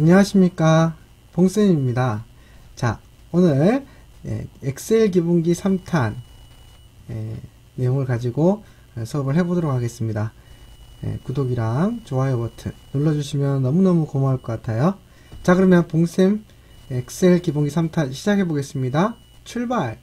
안녕하십니까, 봉쌤입니다. 자, 오늘 엑셀 기본기 3탄 내용을 가지고 수업을 해보도록 하겠습니다. 구독이랑 좋아요 버튼 눌러주시면 너무너무 고마울 것 같아요. 자, 그러면 봉쌤 엑셀 기본기 3탄 시작해 보겠습니다. 출발!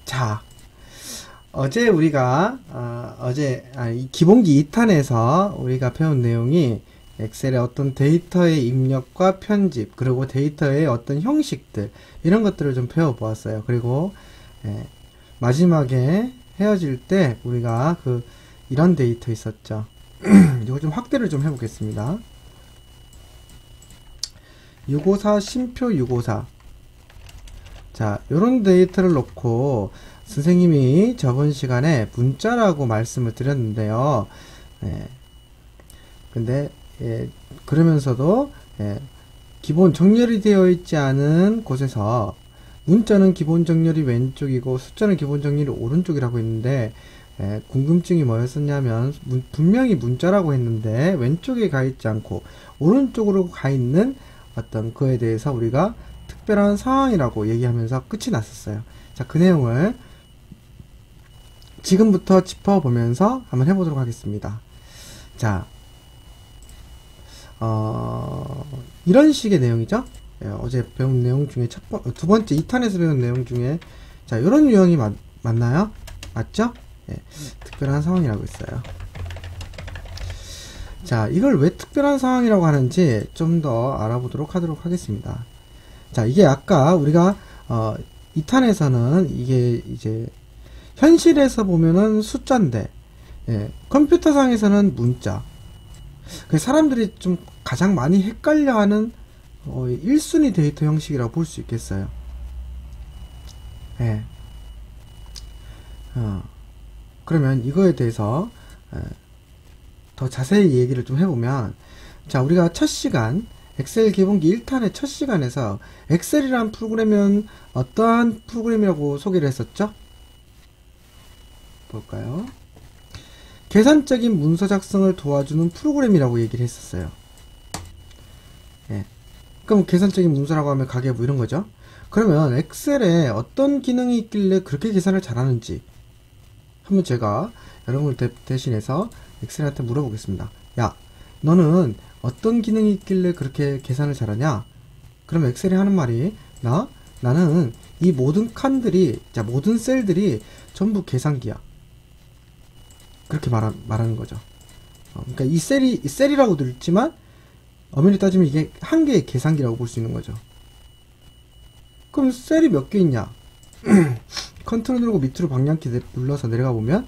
자, 어제 우리가 이 기본기 2탄에서 우리가 배운 내용이 엑셀의 어떤 데이터의 입력과 편집, 그리고 데이터의 어떤 형식들, 이런 것들을 좀 배워보았어요. 그리고 마지막에 헤어질 때 우리가 이런 데이터 있었죠. 이거 좀 확대를 좀 해보겠습니다. 654 심표 654. 자, 요런 데이터를 놓고 선생님이 저번 시간에 문자라고 말씀을 드렸는데요. 근데 그러면서도 기본 정렬이 되어 있지 않은 곳에서 문자는 기본 정렬이 왼쪽이고 숫자는 기본 정렬이 오른쪽이라고 했는데, 궁금증이 뭐였었냐면 분명히 문자라고 했는데 왼쪽에 가 있지 않고 오른쪽으로 가 있는 어떤 그에 대해서 우리가 특별한 상황이라고 얘기하면서 끝이 났었어요. 자, 그 내용을 지금부터 짚어보면서 한번 해보도록 하겠습니다. 자, 이런 식의 내용이죠. 어제 배운 내용 중에 두 번째 2탄에서 배운 내용 중에, 자, 이런 유형이 맞나요? 맞죠? 특별한 상황이라고 했어요. 자, 이걸 왜 특별한 상황이라고 하는지 좀 더 알아보도록 하겠습니다. 자, 이게 아까 우리가 2탄에서는 이게 이제 현실에서 보면은 숫자인데, 컴퓨터상에서는 문자. 사람들이 좀 가장 많이 헷갈려하는 1순위 데이터 형식이라고 볼 수 있겠어요. 그러면 이거에 대해서 더 자세히 얘기를 좀 해보면, 자, 우리가 첫 시간 엑셀 기본기 1탄의 첫 시간에서 엑셀이라는 프로그램은 어떠한 프로그램이라고 소개를 했었죠? 볼까요? 계산적인 문서 작성을 도와주는 프로그램이라고 얘기를 했었어요. 그럼 계산적인 문서라고 하면 가계부 이런 거죠. 그러면 엑셀에 어떤 기능이 있길래 그렇게 계산을 잘하는지 한번 제가 여러분을 대신해서 엑셀한테 물어보겠습니다. 야, 너는 어떤 기능이 있길래 그렇게 계산을 잘하냐? 그럼 엑셀이 하는 말이, 나는 이 모든 칸들이, 자, 모든 셀들이 전부 계산기야. 그렇게 말하는 거죠. 그러니까 이 셀이라고도 읽지만 엄연히 따지면 이게 한 개의 계산기라고 볼 수 있는 거죠. 그럼 셀이 몇 개 있냐? 컨트롤 누르고 밑으로 방향키 눌러서 내려가 보면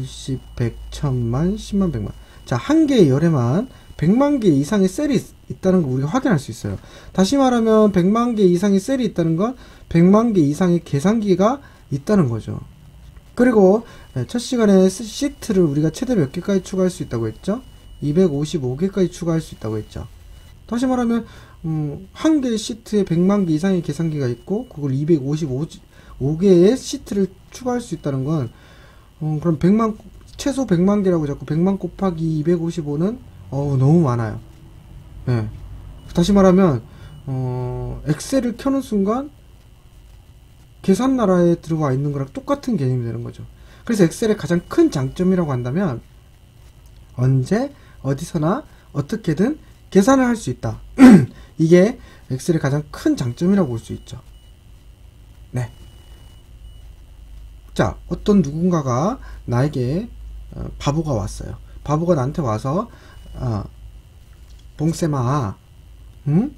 10, 100, 1000만, 10만, 100만. 자, 한 개의 열에만 100만 개 이상의 셀이 있다는 거 우리가 확인할 수 있어요. 다시 말하면 100만 개 이상의 셀이 있다는 건 100만 개 이상의 계산기가 있다는 거죠. 그리고 첫 시간에 시트를 우리가 최대 몇 개까지 추가할 수 있다고 했죠? 255개까지 추가할 수 있다고 했죠. 다시 말하면 한 개의 시트에 100만 개 이상의 계산기가 있고 그걸 255개의 시트를 추가할 수 있다는 건 그럼 최소 100만 개라고 잡고 100만 곱하기 255는 너무 많아요. 다시 말하면 엑셀을 켜는 순간 계산 나라에 들어와 있는 거랑 똑같은 개념이 되는 거죠. 그래서 엑셀의 가장 큰 장점이라고 한다면 언제 어디서나 어떻게든 계산을 할 수 있다. 이게 엑셀의 가장 큰 장점이라고 볼 수 있죠. 네. 자, 어떤 누군가가 나에게 바보가 왔어요. 바보가 나한테 와서 봉쌤아, 응?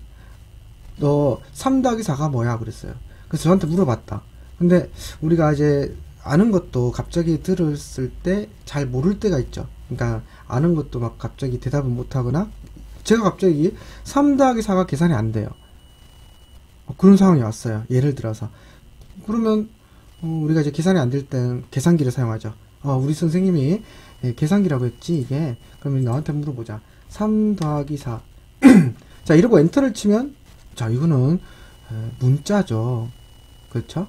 너 3 더하기 4가 뭐야? 그랬어요. 그래서 저한테 물어봤다. 근데 우리가 이제 아는 것도 갑자기 들었을 때 잘 모를 때가 있죠. 그러니까 아는 것도 막 갑자기 대답을 못하거나, 제가 갑자기 3 더하기 4가 계산이 안 돼요. 그런 상황이 왔어요. 예를 들어서. 그러면 우리가 이제 계산이 안 될 때는 계산기를 사용하죠. 우리 선생님이 계산기라고 했지 이게. 그러면 나한테 물어보자. 3 더하기 4. 자, 이러고 엔터를 치면, 자, 이거는 문자죠. 그렇죠?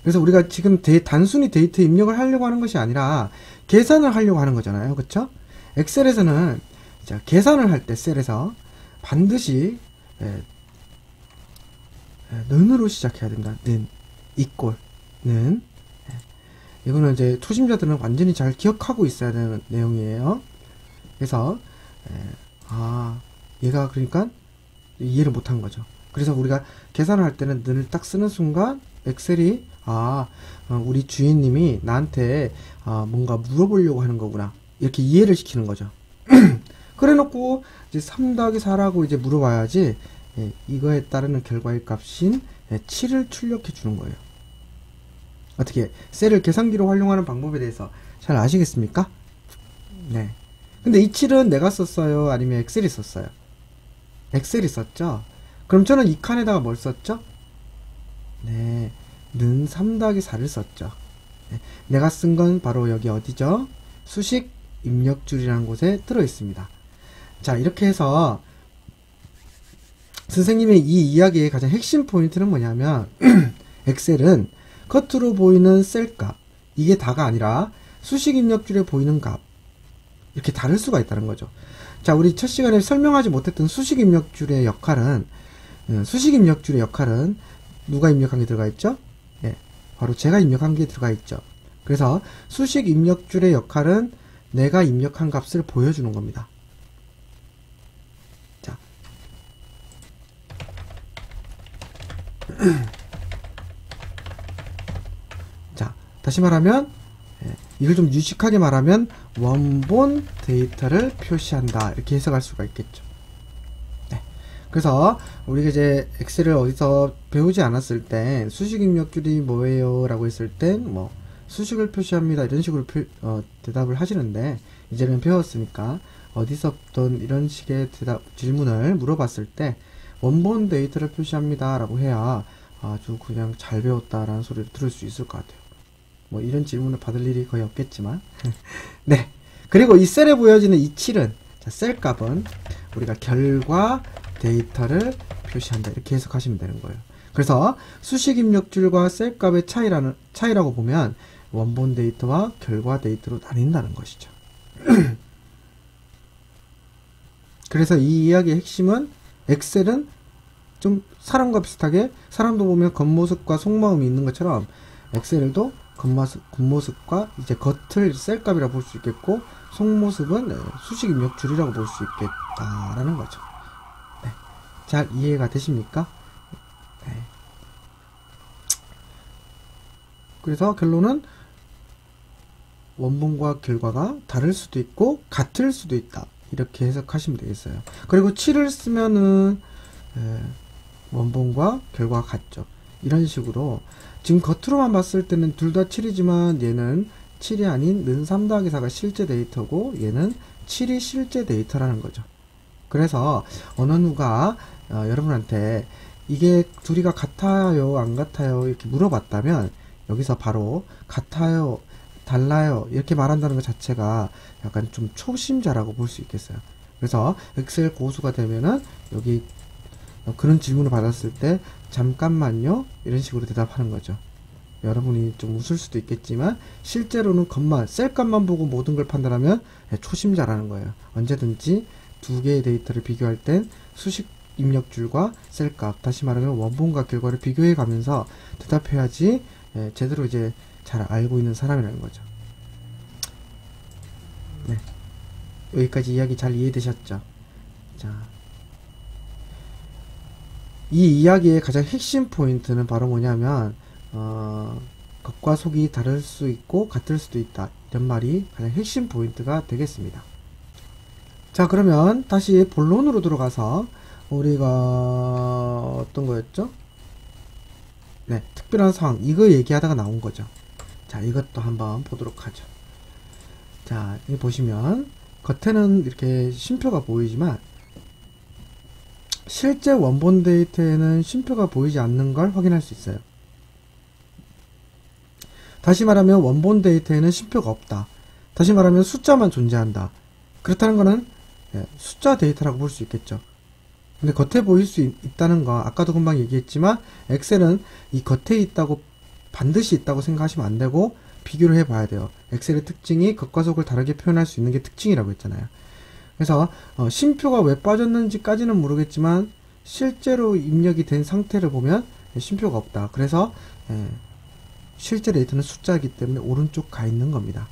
그래서 우리가 지금 단순히 데이터 입력을 하려고 하는 것이 아니라 계산을 하려고 하는 거잖아요. 그쵸? 엑셀에서는 자, 계산을 할 때 셀에서 반드시 는으로 시작해야 된다. 는, 이꼴, 는. 이거는 이제 초심자들은 완전히 잘 기억하고 있어야 되는 내용이에요. 그래서 얘가 그러니까 이해를 못한 거죠. 그래서 우리가 계산을 할 때는 는을 딱 쓰는 순간 엑셀이 우리 주인님이 나한테 뭔가 물어보려고 하는 거구나, 이렇게 이해를 시키는 거죠. 그래 놓고 이제 3-4라고 이제 물어봐야지 이거에 따르는 결과의 값인 7을 출력해 주는 거예요. 어떻게 셀을 계산기로 활용하는 방법에 대해서 잘 아시겠습니까? 네. 근데 이 7은 내가 썼어요? 아니면 엑셀이 썼어요? 엑셀이 썼죠? 그럼 저는 이 칸에다가 뭘 썼죠? 네. 는 3-4를 썼죠. 네. 내가 쓴 건 바로 여기 어디죠? 수식 입력줄이라는 곳에 들어 있습니다. 자, 이렇게 해서 선생님의 이 이야기의 가장 핵심 포인트는 뭐냐면 엑셀은 겉으로 보이는 셀값, 이게 다가 아니라 수식 입력줄에 보이는 값, 이렇게 다를 수가 있다는 거죠. 자, 우리 첫 시간에 설명하지 못했던 수식 입력줄의 역할은 누가 입력한 게 들어가 있죠? 예, 바로 제가 입력한 게 들어가 있죠. 그래서 수식 입력줄의 역할은 내가 입력한 값을 보여주는 겁니다. 자, 자, 다시 말하면 이걸 좀 유식하게 말하면 원본 데이터를 표시한다, 이렇게 해석할 수가 있겠죠. 네. 그래서 우리가 이제 엑셀을 어디서 배우지 않았을 때 수식 입력줄이 뭐예요? 라고 했을 땐 뭐 수식을 표시합니다, 이런 식으로 대답을 하시는데, 이제는 배웠으니까 어디서부터 이런 식의 질문을 물어봤을 때 원본 데이터를 표시합니다 라고 해야 아주 그냥 잘 배웠다라는 소리를 들을 수 있을 것 같아요. 뭐 이런 질문을 받을 일이 거의 없겠지만 네. 그리고 이 셀에 보여지는 이 7은, 자, 셀 값은 우리가 결과 데이터를 표시한다, 이렇게 해석하시면 되는 거예요. 그래서 수식 입력줄과 셀 값의 차이라고 보면 원본 데이터와 결과 데이터로 나뉜다는 것이죠. 그래서 이 이야기의 핵심은 엑셀은 좀 사람과 비슷하게, 사람도 보면 겉모습과 속마음이 있는 것처럼 엑셀도 겉모습과 이제 겉을 셀값이라고 볼 수 있겠고, 속모습은 수식 입력줄이라고 볼 수 있겠다라는 거죠. 네. 잘 이해가 되십니까? 네. 그래서 결론은 원본과 결과가 다를 수도 있고 같을 수도 있다, 이렇게 해석하시면 되겠어요. 그리고 7을 쓰면은 원본과 결과가 같죠. 이런 식으로 지금 겉으로만 봤을 때는 둘 다 7이지만 얘는 7이 아닌 는 3-4가 실제 데이터고 얘는 7이 실제 데이터라는 거죠. 그래서 언어누가 여러분한테 이게 둘이가 같아요, 안 같아요, 이렇게 물어봤다면 여기서 바로 같아요, 달라요, 이렇게 말한다는 것 자체가 약간 좀 초심자라고 볼 수 있겠어요. 그래서 엑셀 고수가 되면은 여기 그런 질문을 받았을 때 잠깐만요, 이런 식으로 대답하는 거죠. 여러분이 좀 웃을 수도 있겠지만 실제로는 셀값만 보고 모든 걸 판단하면 초심자라는 거예요. 언제든지 두 개의 데이터를 비교할 땐 수식 입력줄과 셀값, 다시 말하면 원본과 결과를 비교해 가면서 대답해야지 제대로 이제 잘 알고 있는 사람이라는 거죠. 네. 여기까지 이야기 잘 이해되셨죠? 자, 이 이야기의 가장 핵심 포인트는 바로 뭐냐면 겉과 속이 다를 수 있고 같을 수도 있다, 이런 말이 가장 핵심 포인트가 되겠습니다. 자, 그러면 다시 본론으로 들어가서 우리가 어떤 거였죠? 네, 특별한 상황, 이거 얘기하다가 나온 거죠. 자, 이것도 한번 보도록 하죠. 자, 여기 보시면 겉에는 이렇게 쉼표가 보이지만 실제 원본 데이터에는 쉼표가 보이지 않는 걸 확인할 수 있어요. 다시 말하면 원본 데이터에는 쉼표가 없다. 다시 말하면 숫자만 존재한다. 그렇다는 거는 숫자 데이터라고 볼 수 있겠죠. 근데 겉에 보일 수 있다는 거, 아까도 금방 얘기했지만 엑셀은 이 겉에 있다고 반드시 있다고 생각하시면 안 되고 비교를 해봐야 돼요. 엑셀의 특징이 겉과 속을 다르게 표현할 수 있는 게 특징이라고 했잖아요. 그래서 쉼표가 왜 빠졌는지까지는 모르겠지만 실제로 입력이 된 상태를 보면 쉼표가 없다. 그래서 실제 데이터는 숫자이기 때문에 오른쪽 가 있는 겁니다.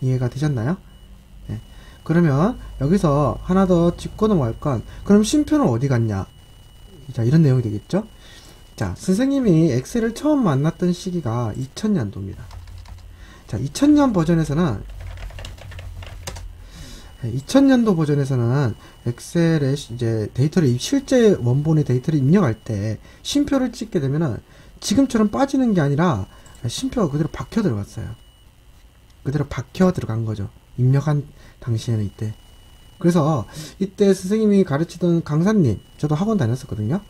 이해가 되셨나요? 네. 그러면 여기서 하나 더 짚고 넘어갈 건, 그럼 쉼표는 어디 갔냐? 자, 이런 내용이 되겠죠? 자, 선생님이 엑셀을 처음 만났던 시기가 2000년도입니다. 자, 2000년 버전에서는 2000년도 버전에서는 엑셀에 이제 데이터를 실제 원본의 데이터를 입력할 때 쉼표를 찍게 되면은 지금처럼 빠지는 게 아니라 쉼표가 그대로 박혀 들어갔어요. 그대로 박혀 들어간 거죠. 입력한 당시에는 이때. 그래서 이때 선생님이 가르치던 강사님, 저도 학원 다녔었거든요.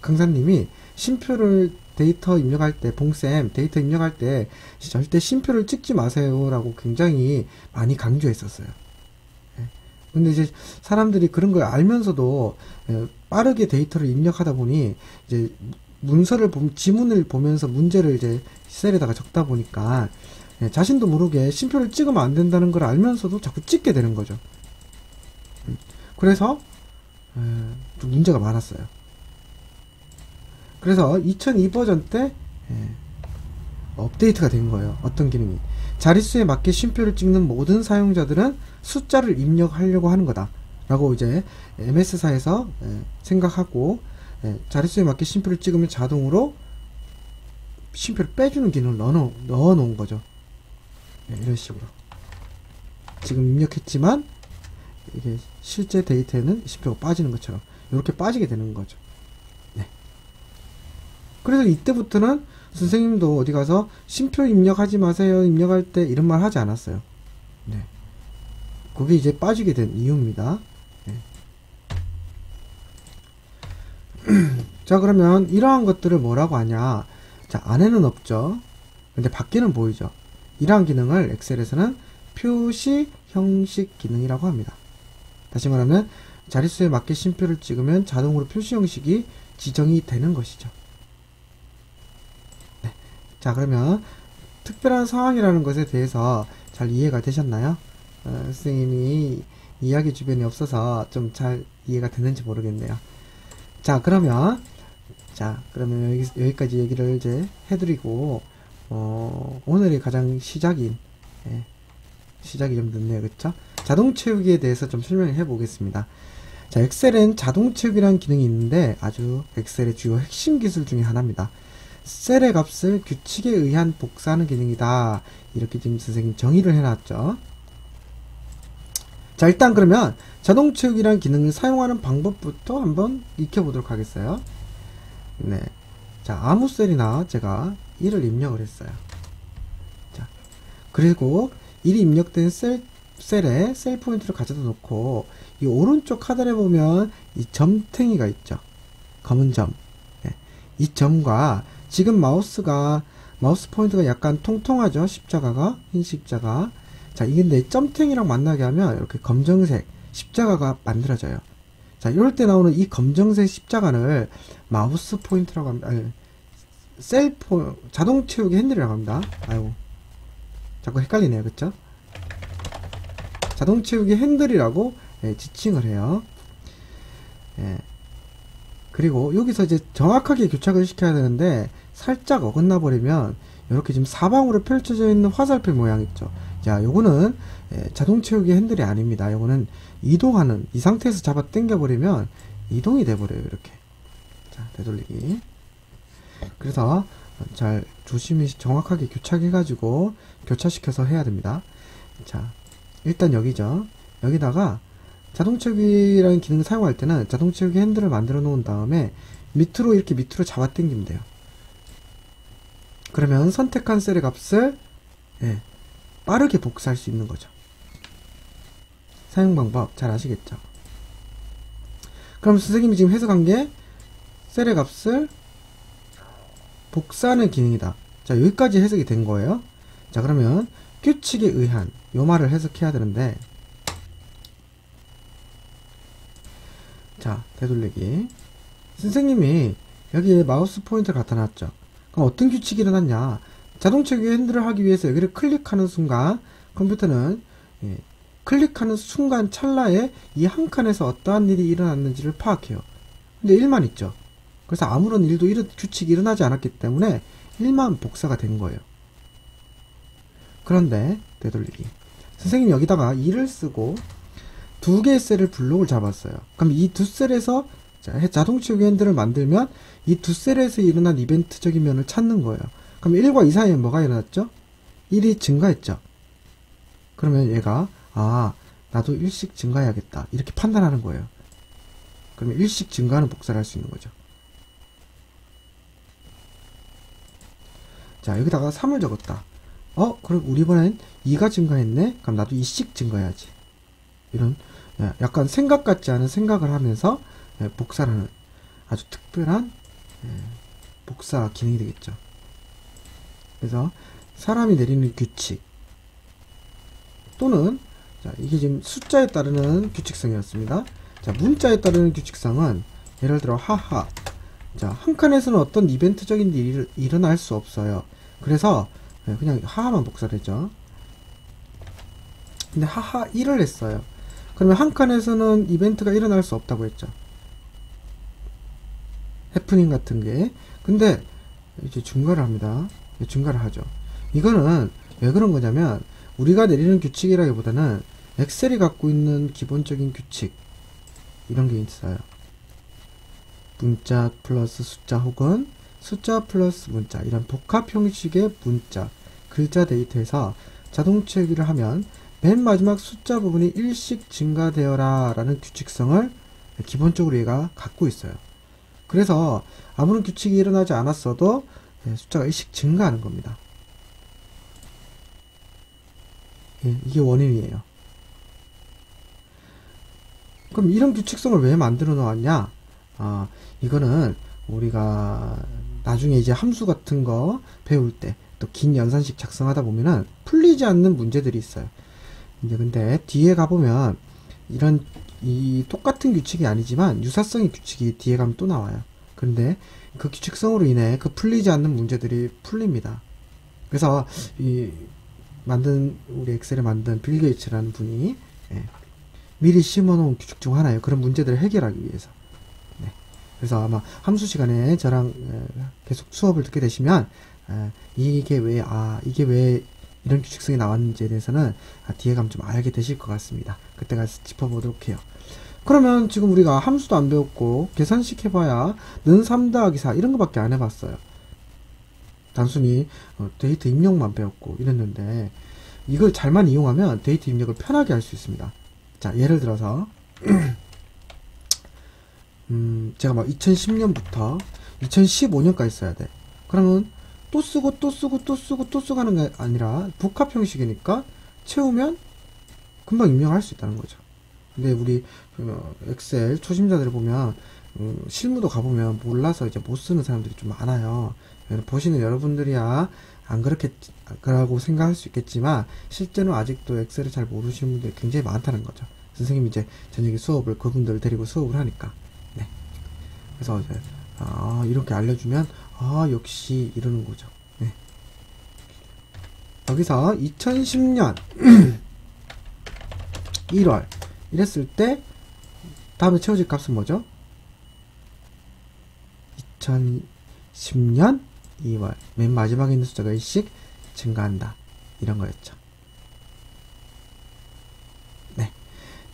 강사님이 쉼표를 데이터 입력할 때, 봉쌤 데이터 입력할 때 절대 쉼표를 찍지 마세요라고 굉장히 많이 강조했었어요. 근데 이제 사람들이 그런 걸 알면서도 빠르게 데이터를 입력하다 보니 이제 문서를 지문을 보면서 문제를 이제 셀에다가 적다 보니까 자신도 모르게 쉼표를 찍으면 안 된다는 걸 알면서도 자꾸 찍게 되는 거죠. 그래서 좀 문제가 많았어요. 그래서 2002 버전 때 업데이트가 된 거예요. 어떤 기능이 자릿수에 맞게 쉼표를 찍는 모든 사용자들은 숫자를 입력하려고 하는 거다 라고 이제 MS사에서 생각하고 자릿수에 맞게 쉼표를 찍으면 자동으로 쉼표를 빼주는 기능을 넣어 놓은 거죠. 이런 식으로 지금 입력했지만 이게 실제 데이터에는 쉼표가 빠지는 것처럼 이렇게 빠지게 되는 거죠. 그래서 이때부터는 선생님도 어디 가서 쉼표 입력하지 마세요, 입력할 때 이런 말 하지 않았어요. 네. 그게 이제 빠지게 된 이유입니다. 네. 자, 그러면 이러한 것들을 뭐라고 하냐? 자, 안에는 없죠. 근데 밖에는 보이죠. 이러한 기능을 엑셀에서는 표시 형식 기능이라고 합니다. 다시 말하면 자릿수에 맞게 쉼표를 찍으면 자동으로 표시 형식이 지정이 되는 것이죠. 네. 자, 그러면 특별한 상황이라는 것에 대해서 잘 이해가 되셨나요? 선생님이 이야기 주변에 없어서 좀 잘 이해가 됐는지 모르겠네요. 자, 그러면 여기까지 얘기를 이제 해드리고, 오늘의 가장 시작이 좀 늦네요. 그쵸? 자동 채우기에 대해서 좀 설명을 해보겠습니다. 자, 엑셀엔 자동 채우기라는 기능이 있는데, 아주 엑셀의 주요 핵심 기술 중에 하나입니다. 셀의 값을 규칙에 의한 복사하는 기능이다. 이렇게 지금 선생님 정의를 해놨죠. 자, 일단 그러면 자동 채우기라는 기능을 사용하는 방법부터 한번 익혀보도록 하겠어요. 네. 자, 아무 셀이나 제가 1을 입력을 했어요. 자, 그리고 1이 입력된 셀에 셀 포인트를 가져다 놓고, 이 오른쪽 하단에 보면 이 점탱이가 있죠. 검은 점. 네. 이 점과 지금 마우스 포인트가 약간 통통하죠. 십자가가, 흰 십자가. 자, 이게 내 점탱이랑 만나게 하면 이렇게 검정색 십자가가 만들어져요. 자, 이럴 때 나오는 이 검정색 십자가를 마우스 포인트라고 합니다. 아니, 자동 채우기 핸들이라고 합니다. 아이고, 자꾸 헷갈리네요. 그쵸? 자동 채우기 핸들이라고 지칭을 해요. 그리고 여기서 이제 정확하게 교착을 시켜야 되는데, 살짝 어긋나 버리면 이렇게 지금 사방으로 펼쳐져 있는 화살표 모양 있죠. 자, 요거는 자동 채우기 핸들이 아닙니다. 요거는 이동하는, 이 상태에서 잡아 당겨 버리면 이동이 돼 버려요. 이렇게. 자, 되돌리기. 그래서 잘 조심히 정확하게 교착해 가지고 교차시켜서 해야 됩니다. 자, 일단 여기죠. 여기다가 자동 채우기라는 기능을 사용할 때는 자동 채우기 핸들을 만들어 놓은 다음에 이렇게 밑으로 잡아 당기면 돼요. 그러면 선택한 셀의 값을 빠르게 복사할 수 있는 거죠. 사용 방법 잘 아시겠죠? 그럼 선생님이 지금 해석한 게 셀의 값을 복사하는 기능이다. 자, 여기까지 해석이 된 거예요. 자, 그러면 규칙에 의한 요 말을 해석해야 되는데, 자, 되돌리기. 선생님이 여기에 마우스 포인트를 갖다 놨죠. 그럼 어떤 규칙이 일어났냐? 자동차 위에 핸들을 하기 위해서 여기를 클릭하는 순간 컴퓨터는 클릭하는 순간 찰나에 이 한 칸에서 어떠한 일이 일어났는지를 파악해요. 근데 1만 있죠. 그래서 아무런 일도 규칙이 일어나지 않았기 때문에 1만 복사가 된 거예요. 그런데 되돌리기. 선생님이 여기다가 2를 쓰고 두 개의 셀을 블록을 잡았어요. 그럼 이 두 셀에서 자동차 위에 핸들을 만들면 이 두 셀에서 일어난 이벤트적인 면을 찾는 거예요. 그럼 1과 2 사이에 뭐가 일어났죠? 1이 증가했죠. 그러면 얘가 나도 1씩 증가해야겠다 이렇게 판단하는 거예요. 그러면 1씩 증가하는 복사를 할 수 있는 거죠. 자, 여기다가 3을 적었다. 그럼 우리 이번엔 2가 증가했네? 그럼 나도 2씩 증가해야지. 이런 약간 생각 같지 않은 생각을 하면서 복사를 하는 아주 특별한 복사 기능이 되겠죠. 그래서 사람이 내리는 규칙 또는 이게 지금 숫자에 따르는 규칙성이었습니다. 자, 문자에 따르는 규칙성은 예를 들어 하하. 자, 한 칸에서는 어떤 이벤트적인 일이 일어날 수 없어요. 그래서 그냥 하하만 복사를 했죠. 근데 하하 1을 했어요. 그러면 한 칸에서는 이벤트가 일어날 수 없다고 했죠. 해프닝 같은 게. 근데 이제 증가를 합니다. 증가를 하죠. 이거는 왜 그런 거냐면 우리가 내리는 규칙이라기보다는 엑셀이 갖고 있는 기본적인 규칙 이런 게 있어요. 문자 플러스 숫자 혹은 숫자 플러스 문자 이런 복합 형식의 문자 글자 데이터에서 자동 채우기를 하면 맨 마지막 숫자 부분이 1씩 증가되어라 라는 규칙성을 기본적으로 얘가 갖고 있어요. 그래서 아무런 규칙이 일어나지 않았어도 숫자가 1씩 증가하는 겁니다. 이게 원인이에요. 그럼 이런 규칙성을 왜 만들어 놓았냐? 이거는 우리가 나중에 이제 함수 같은 거 배울 때 또 긴 연산식 작성하다 보면은 풀리지 않는 문제들이 있어요. 이제 근데 뒤에 가보면 이 똑같은 규칙이 아니지만 유사성의 규칙이 뒤에 가면 또 나와요. 그런데 그 규칙성으로 인해 그 풀리지 않는 문제들이 풀립니다. 그래서 우리 엑셀을 만든 빌 게이츠라는 분이 미리 심어놓은 규칙 중 하나예요. 그런 문제들을 해결하기 위해서. 그래서 아마 함수 시간에 저랑 계속 수업을 듣게 되시면 이게 왜 이런 규칙성이 나왔는지에 대해서는 뒤에 가면 좀 알게 되실 것 같습니다. 그때 가서 짚어보도록 해요. 그러면 지금 우리가 함수도 안 배웠고 계산식 해봐야 는 3 더하기 4 이런 거밖에 안 해봤어요. 단순히 데이터 입력만 배웠고 이랬는데 이걸 잘만 이용하면 데이터 입력을 편하게 할 수 있습니다. 자, 예를 들어서 제가 막 2010년부터 2015년까지 써야 돼. 그러면 또 쓰고 하는 게 아니라 복합 형식이니까 채우면 금방 입력할 수 있다는 거죠. 근데 우리 엑셀 초심자들을 보면 실무도 가보면 몰라서 이제 못 쓰는 사람들이 좀 많아요. 보시는 여러분들이야 안 그렇게라고 생각할 수 있겠지만 실제로 아직도 엑셀을 잘 모르시는 분들이 굉장히 많다는 거죠. 선생님이 이제 저녁에 수업을 그분들을 데리고 수업을 하니까. 네. 그래서 이제 이렇게 알려주면 역시 이러는 거죠. 네. 여기서 2010년 1월 이랬을 때 다음에 채워질 값은 뭐죠? 2010년 2월 맨 마지막에 있는 숫자가 1씩 증가한다 이런 거였죠. 네.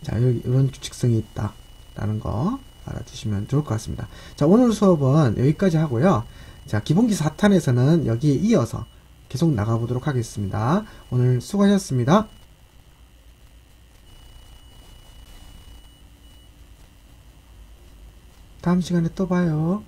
자, 여기 이런 규칙성이 있다 라는 거 알아두시면 좋을 것 같습니다. 자, 오늘 수업은 여기까지 하고요. 자, 기본기 4탄에서는 여기에 이어서 계속 나가보도록 하겠습니다. 오늘 수고하셨습니다. 다음 시간에 또 봐요.